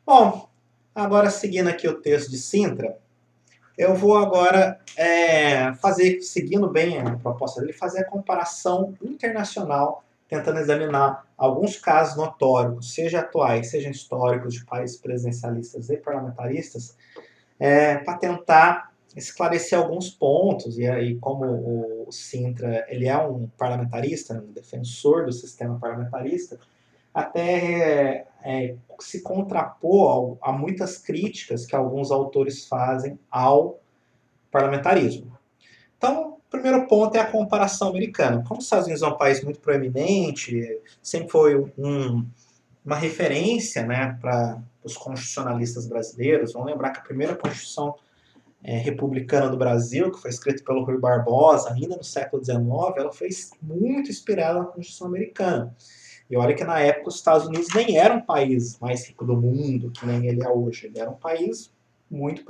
Bom, agora seguindo aqui o texto de Sintra, eu vou agora fazer, seguindo bem a proposta dele, fazer a comparação internacional, tentando examinar alguns casos notórios, seja atuais, seja históricos, de países presidencialistas e parlamentaristas, para tentar esclarecer alguns pontos. E aí, como o Sintra ele é um parlamentarista, um defensor do sistema parlamentarista, até se contrapor a muitas críticas que alguns autores fazem ao parlamentarismo. Então, o primeiro ponto é a comparação americana. Como os Estados Unidos é um país muito proeminente, sempre foi uma referência, né, para os constitucionalistas brasileiros. Vamos lembrar que a primeira Constituição republicana do Brasil, que foi escrita pelo Rui Barbosa, ainda no século XIX, ela foi muito inspirada na Constituição americana. E olha que na época os Estados Unidos nem era um país mais rico do mundo, que nem ele é hoje. Ele era um país muito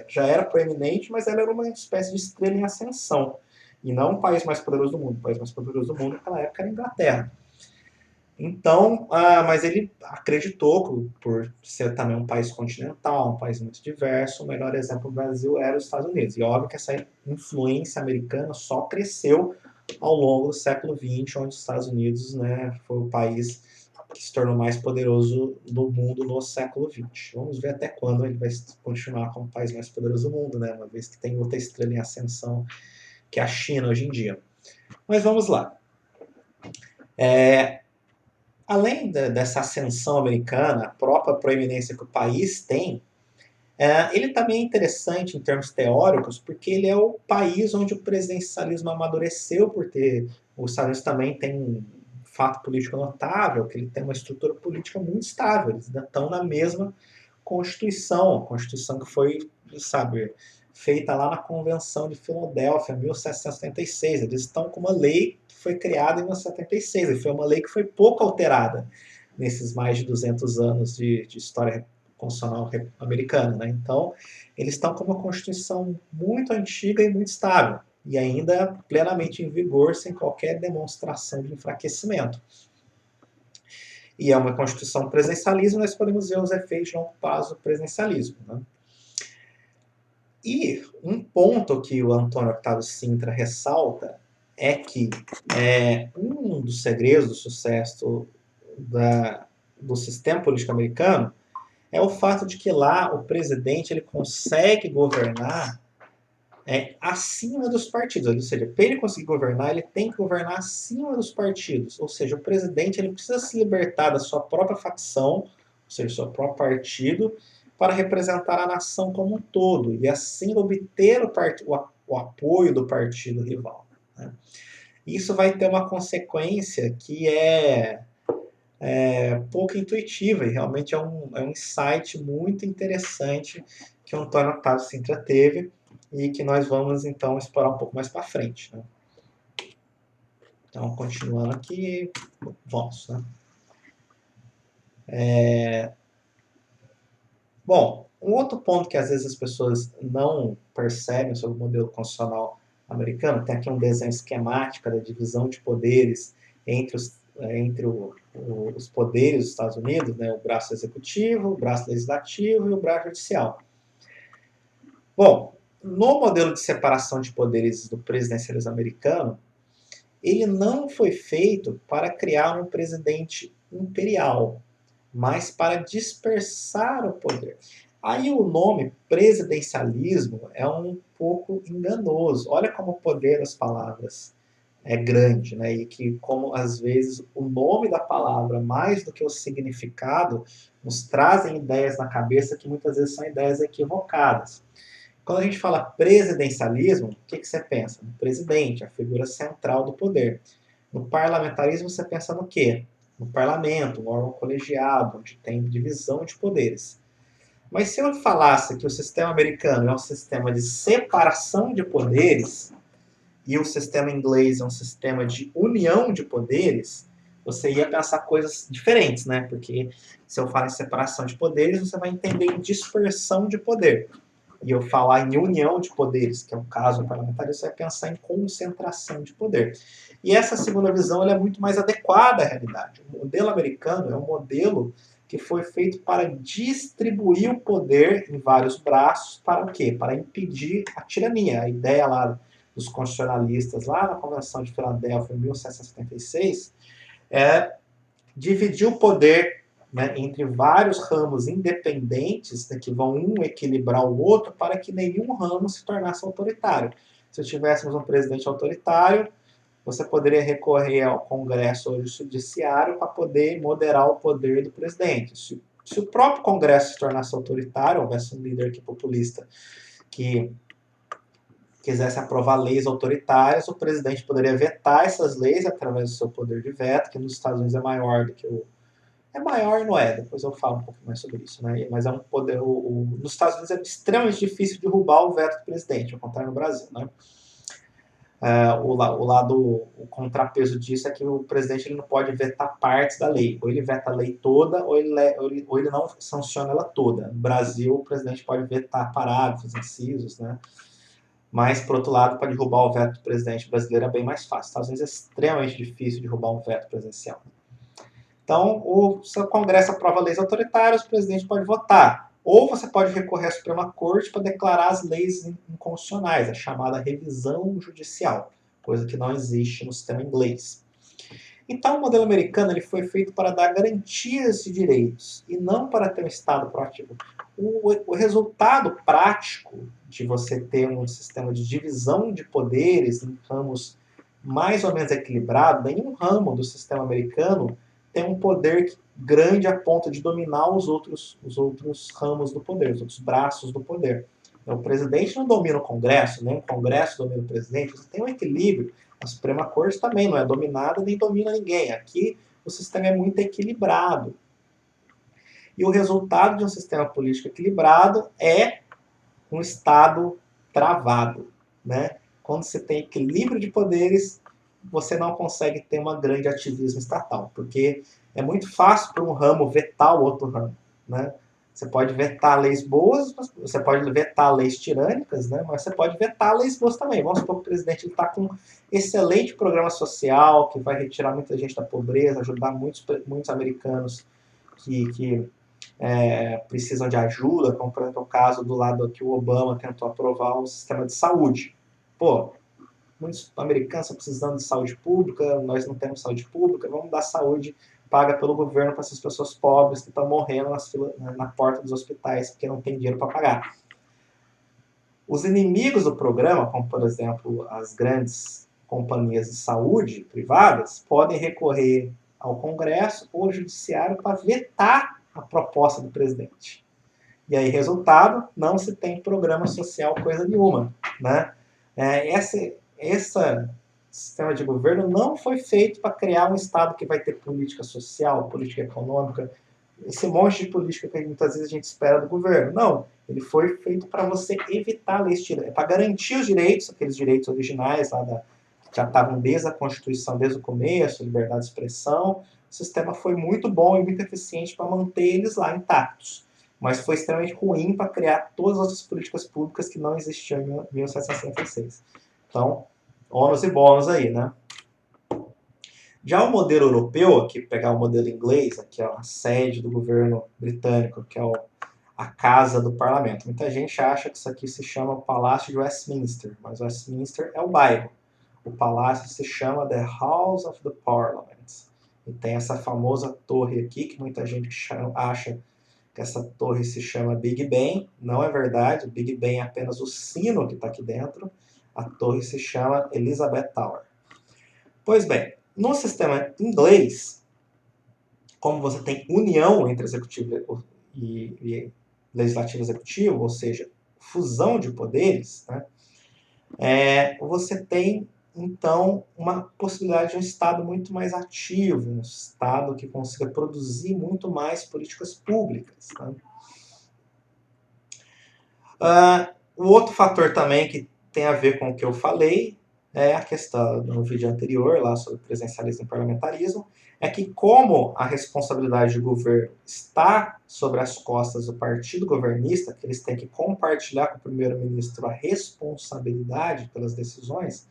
já era proeminente, mas ele era uma espécie de estrela em ascensão. E não o país mais poderoso do mundo. O país mais poderoso do mundo naquela época era a Inglaterra. Então, mas ele acreditou que, por ser também um país continental, um país muito diverso, o melhor exemplo do Brasil era os Estados Unidos. E óbvio que essa influência americana só cresceu ao longo do século XX, onde os Estados Unidos, né, foi o país que se tornou mais poderoso do mundo no século XX. Vamos ver até quando ele vai continuar como o país mais poderoso do mundo, né, uma vez que tem outra estrela em ascensão, que é a China hoje em dia. Mas vamos lá. Além dessa ascensão americana, a própria proeminência que o país tem, ele também é interessante em termos teóricos, porque ele é o país onde o presidencialismo amadureceu, por ter. Os Estados Unidos também tem um fato político notável, que ele tem uma estrutura política muito estável, eles ainda estão na mesma Constituição, a Constituição que foi, sabe, feita lá na Convenção de Filadélfia, em 1776. Eles estão com uma lei que foi criada em 1976, e foi uma lei que foi pouco alterada nesses mais de 200 anos de história constitucional americana. Né? Então, eles estão com uma Constituição muito antiga e muito estável, e ainda plenamente em vigor, sem qualquer demonstração de enfraquecimento. E é uma Constituição presidencialismo, nós podemos ver os efeitos de longo prazo do presidencialismo. Né? E um ponto que o Antônio Octávio Sintra ressalta é que um dos segredos do sucesso do sistema político americano é o fato de que lá o presidente ele consegue governar acima dos partidos. Ou seja, para ele conseguir governar, ele tem que governar acima dos partidos. Ou seja, o presidente ele precisa se libertar da sua própria facção, ou seja, do seu próprio partido, para representar a nação como um todo e assim obter o apoio do partido rival. Né? Isso vai ter uma consequência que é pouco intuitiva e realmente é um insight muito interessante que o Antônio Octávio Sintra teve e que nós vamos então explorar um pouco mais para frente. Né? Então, continuando aqui, vamos. Né? Bom, um outro ponto que às vezes as pessoas não percebem sobre o modelo constitucional americano, tem aqui um desenho esquemático da divisão de poderes entre os poderes dos Estados Unidos, né, o braço executivo, o braço legislativo e o braço judicial. Bom, no modelo de separação de poderes do presidencialismo americano, ele não foi feito para criar um presidente imperial, mas para dispersar o poder. Aí o nome presidencialismo é um pouco enganoso. Olha como o poder das palavras é grande, né? E que como às vezes o nome da palavra mais do que o significado nos trazem ideias na cabeça que muitas vezes são ideias equivocadas. Quando a gente fala presidencialismo, o que você pensa? No presidente, a figura central do poder. No parlamentarismo, você pensa no quê? No parlamento, um órgão colegiado, onde tem divisão de poderes. Mas se eu falasse que o sistema americano é um sistema de separação de poderes e o sistema inglês é um sistema de união de poderes, você ia pensar coisas diferentes, né? Porque se eu falar em separação de poderes, você vai entender em dispersão de poder. E eu falar em união de poderes, que é um caso parlamentar, você vai pensar em concentração de poder. E essa segunda visão ela é muito mais adequada à realidade. O modelo americano é um modelo que foi feito para distribuir o poder em vários braços para o quê? Para impedir a tirania. A ideia lá dos constitucionalistas, lá na Convenção de Filadélfia, em 1776, é dividir o poder, né, entre vários ramos independentes, né, que vão um equilibrar o outro para que nenhum ramo se tornasse autoritário. Se tivéssemos um presidente autoritário, você poderia recorrer ao Congresso ou ao Judiciário para poder moderar o poder do presidente. Se o próprio Congresso se tornasse autoritário, houvesse um líder aqui populista que quisesse aprovar leis autoritárias, o presidente poderia vetar essas leis através do seu poder de veto, que nos Estados Unidos é maior do que o... É maior, não é? Depois eu falo um pouco mais sobre isso, né? Mas é um poder... nos Estados Unidos é extremamente difícil derrubar o veto do presidente, ao contrário no Brasil, né? O contrapeso disso é que o presidente ele não pode vetar partes da lei. Ou ele veta a lei toda, ou ele não sanciona ela toda. No Brasil, o presidente pode vetar parágrafos, incisos, né? Mas, por outro lado, para derrubar o veto do presidente brasileiro é bem mais fácil. Nos Estados Unidos é extremamente difícil derrubar um veto presidencial. Então, o seu Congresso aprova leis autoritárias, o presidente pode votar. Ou você pode recorrer à Suprema Corte para declarar as leis inconstitucionais, a chamada revisão judicial, coisa que não existe no sistema inglês. Então, o modelo americano ele foi feito para dar garantias de direitos e não para ter um Estado proativo. O resultado prático de você ter um sistema de divisão de poderes em ramos mais ou menos equilibrado, nenhum ramo do sistema americano tem um poder grande a ponto de dominar os outros ramos do poder, os outros braços do poder. Então, o presidente não domina o Congresso, nem o Congresso domina o presidente, você tem um equilíbrio. A Suprema Corte também não é dominada nem domina ninguém. Aqui o sistema é muito equilibrado. E o resultado de um sistema político equilibrado é um Estado travado, né? Quando você tem equilíbrio de poderes, você não consegue ter um grande ativismo estatal, porque é muito fácil para um ramo vetar o outro ramo, né? Você pode vetar leis boas, você pode vetar leis tirânicas, né? Mas você pode vetar leis boas também. Vamos supor que o presidente está com um excelente programa social, que vai retirar muita gente da pobreza, ajudar muitos americanos que precisam de ajuda, como por exemplo o caso do lado que o Obama tentou aprovar o sistema de saúde. Pô, muitos americanos estão precisando de saúde pública, nós não temos saúde pública, vamos dar saúde paga pelo governo para essas pessoas pobres que estão morrendo na porta dos hospitais porque não tem dinheiro para pagar. Os inimigos do programa, como por exemplo as grandes companhias de saúde privadas, podem recorrer ao Congresso ou ao Judiciário para vetar a proposta do presidente. E aí, resultado, não se tem programa social coisa nenhuma, né? Esse sistema de governo não foi feito para criar um Estado que vai ter política social, política econômica, esse monte de política que muitas vezes a gente espera do governo. Não, ele foi feito para você evitar leis tiranas, para garantir os direitos, aqueles direitos originais lá que já estavam desde a Constituição, desde o começo, liberdade de expressão. O sistema foi muito bom e muito eficiente para manter eles lá intactos. Mas foi extremamente ruim para criar todas as outras políticas públicas que não existiam em 1766. Então, ônus e bônus aí, né? Já o modelo europeu, aqui pegar o modelo inglês, aqui é a sede do governo britânico, que é a casa do parlamento. Muita gente acha que isso aqui se chama Palácio de Westminster, mas Westminster é o bairro. O palácio se chama The House of the Parliament. E tem essa famosa torre aqui, que muita gente acha que essa torre se chama Big Ben. Não é verdade, o Big Ben é apenas o sino que está aqui dentro. A torre se chama Elizabeth Tower. Pois bem, no sistema inglês, como você tem união entre executivo e legislativo e executivo, ou seja, fusão de poderes, né, você tem, então, uma possibilidade de um Estado muito mais ativo, um Estado que consiga produzir muito mais políticas públicas. Né? O outro fator também que tem a ver com o que eu falei é a questão no vídeo anterior, lá sobre presidencialismo e parlamentarismo, é que como a responsabilidade do governo está sobre as costas do partido governista, que eles têm que compartilhar com o primeiro-ministro a responsabilidade pelas decisões,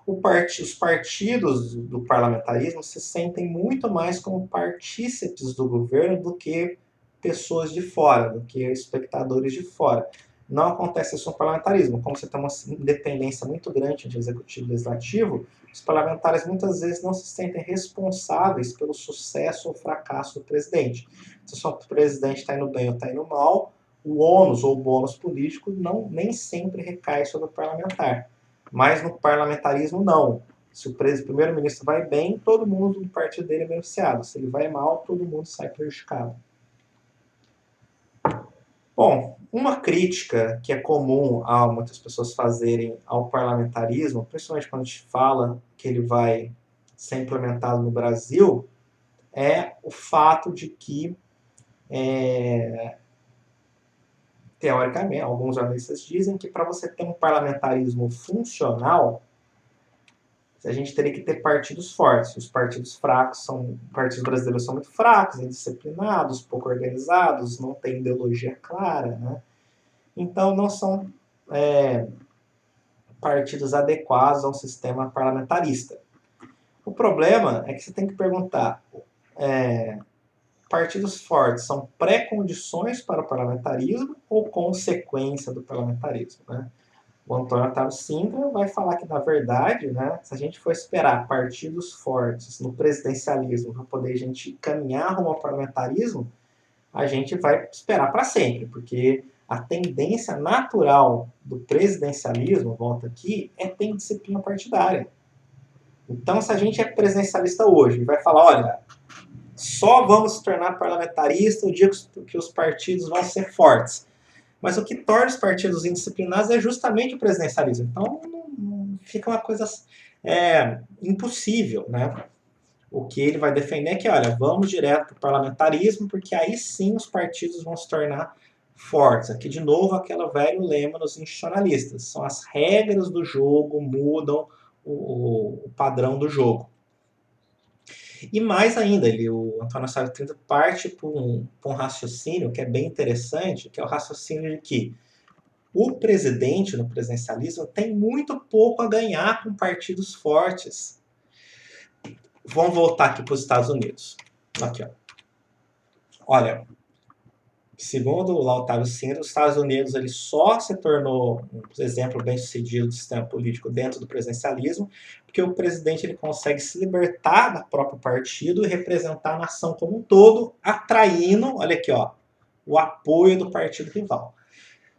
Os partidos do parlamentarismo se sentem muito mais como partícipes do governo do que pessoas de fora, do que espectadores de fora. Não acontece isso no parlamentarismo. Como você tem uma independência muito grande entre executivo e legislativo, os parlamentares muitas vezes não se sentem responsáveis pelo sucesso ou fracasso do presidente. Se o presidente está indo bem ou está indo mal, o ônus ou bônus político nem sempre recai sobre o parlamentar. Mas no parlamentarismo, não. Se o primeiro-ministro vai bem, todo mundo do partido dele é beneficiado. Se ele vai mal, todo mundo sai prejudicado. Bom, uma crítica que é comum a muitas pessoas fazerem ao parlamentarismo, principalmente quando a gente fala que ele vai ser implementado no Brasil, é o fato de que, teoricamente, alguns analistas dizem que para você ter um parlamentarismo funcional, a gente teria que ter partidos fortes. Os partidos partidos brasileiros são muito fracos, indisciplinados, pouco organizados, não têm ideologia clara, né? Então não são partidos adequados a um sistema parlamentarista. O problema é que você tem que perguntar, partidos fortes são pré-condições para o parlamentarismo ou consequência do parlamentarismo, né? O Antônio Otávio Sintra vai falar que, na verdade, né, se a gente for esperar partidos fortes no presidencialismo para poder a gente caminhar rumo ao parlamentarismo, a gente vai esperar para sempre, porque a tendência natural do presidencialismo, volta aqui, é ter disciplina partidária. Então, se a gente é presidencialista hoje e vai falar, olha, só vamos se tornar parlamentarista o dia que os partidos vão ser fortes. Mas o que torna os partidos indisciplinados é justamente o presidencialismo. Então, fica uma coisa impossível, né? O que ele vai defender é que, olha, vamos direto para o parlamentarismo, porque aí sim os partidos vão se tornar fortes. Aqui, de novo, aquele velho lema dos institucionalistas. São as regras do jogo, mudam o padrão do jogo. E mais ainda, o Antônio Sávio Trinta parte por um raciocínio que é bem interessante, que é o raciocínio de que o presidente no presidencialismo tem muito pouco a ganhar com partidos fortes. Vamos voltar aqui para os Estados Unidos. Aqui, ó. Olha, segundo o Otávio Sintra, os Estados Unidos ele só se tornou um exemplo bem sucedido do sistema político dentro do presidencialismo, porque o presidente ele consegue se libertar do próprio partido e representar a nação como um todo, atraindo, olha aqui, ó, o apoio do partido rival.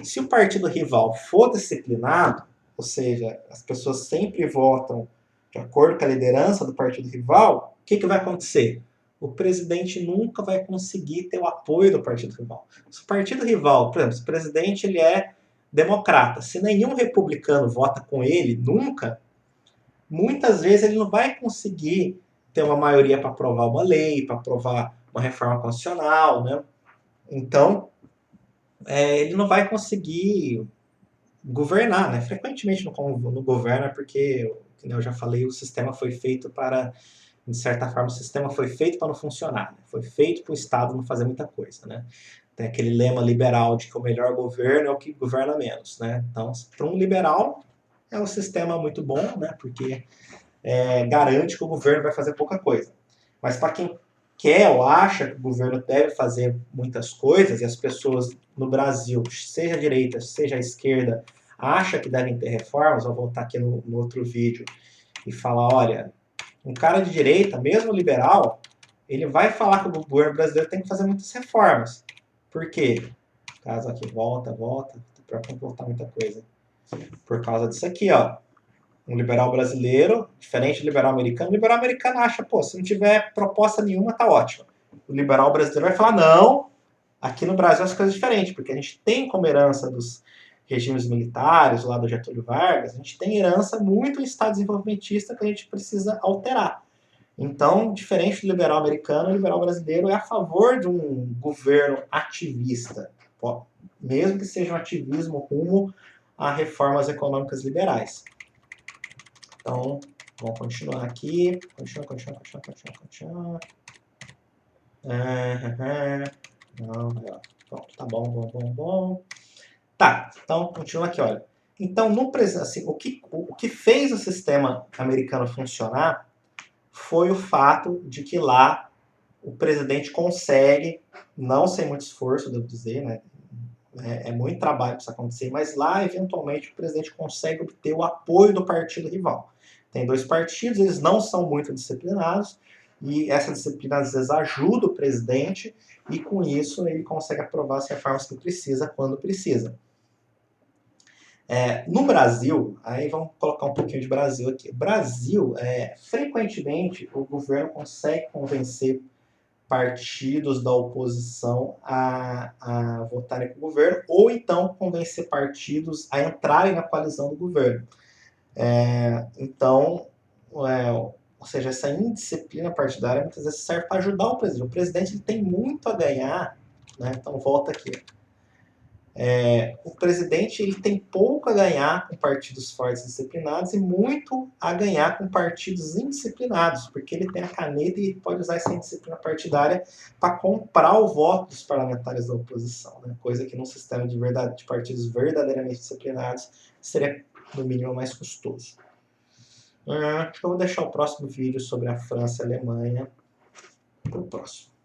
Se o partido rival for disciplinado, ou seja, as pessoas sempre votam de acordo com a liderança do partido rival, o que vai acontecer? O presidente nunca vai conseguir ter o apoio do partido rival. Se o partido rival, por exemplo, se o presidente ele é democrata, se nenhum republicano vota com ele nunca, muitas vezes ele não vai conseguir ter uma maioria para aprovar uma lei, para aprovar uma reforma constitucional, né? Então, ele não vai conseguir governar, né? Frequentemente não governa porque, como eu já falei, o sistema foi feito para, de certa forma, o sistema foi feito para não funcionar, né? Foi feito para o Estado não fazer muita coisa, né? Tem aquele lema liberal de que o melhor governo é o que governa menos, né? Então, para um liberal, é um sistema muito bom, né? Porque garante que o governo vai fazer pouca coisa. Mas para quem quer ou acha que o governo deve fazer muitas coisas, e as pessoas no Brasil, seja a direita, seja a esquerda, acham que devem ter reformas, vou voltar aqui no outro vídeo e falar, olha, um cara de direita, mesmo liberal, ele vai falar que o governo brasileiro tem que fazer muitas reformas. Por quê? Caso aqui, volta, para comportar muita coisa. Por causa disso aqui, ó. Um liberal brasileiro, diferente do liberal americano. O liberal americano acha, pô, se não tiver proposta nenhuma, tá ótimo. O liberal brasileiro vai falar, não, aqui no Brasil as coisas são diferentes, porque a gente tem como herança dos regimes militares, lá do Getúlio Vargas, a gente tem herança muito em estado desenvolvimentista que a gente precisa alterar. Então, diferente do liberal americano, o liberal brasileiro é a favor de um governo ativista, mesmo que seja um ativismo rumo a reformas econômicas liberais. Então, vamos continuar aqui. Continua. Não, pronto, tá bom. Tá, então continua aqui, olha. Então, assim, o que fez o sistema americano funcionar foi o fato de que lá o presidente consegue, não sem muito esforço, devo dizer, né? É muito trabalho para isso acontecer, mas lá, eventualmente, o presidente consegue obter o apoio do partido rival. Tem dois partidos, eles não são muito disciplinados, e essa disciplina às vezes ajuda o presidente, e com isso ele consegue aprovar as reformas que precisa, quando precisa. No Brasil, aí vamos colocar um pouquinho de Brasil aqui. Brasil, frequentemente, o governo consegue convencer partidos da oposição a votarem com o governo, ou então convencer partidos a entrarem na coalizão do governo. Então, ou seja, essa indisciplina partidária muitas vezes serve para ajudar o presidente. O presidente ele tem muito a ganhar, né? Então volta aqui. O presidente ele tem pouco a ganhar com partidos fortes e disciplinados e muito a ganhar com partidos indisciplinados, porque ele tem a caneta e pode usar essa indisciplina partidária para comprar o voto dos parlamentares da oposição, né? Coisa que num sistema de partidos verdadeiramente disciplinados seria, no mínimo, mais custoso. Acho que eu vou deixar o próximo vídeo sobre a França e a Alemanha para o próximo.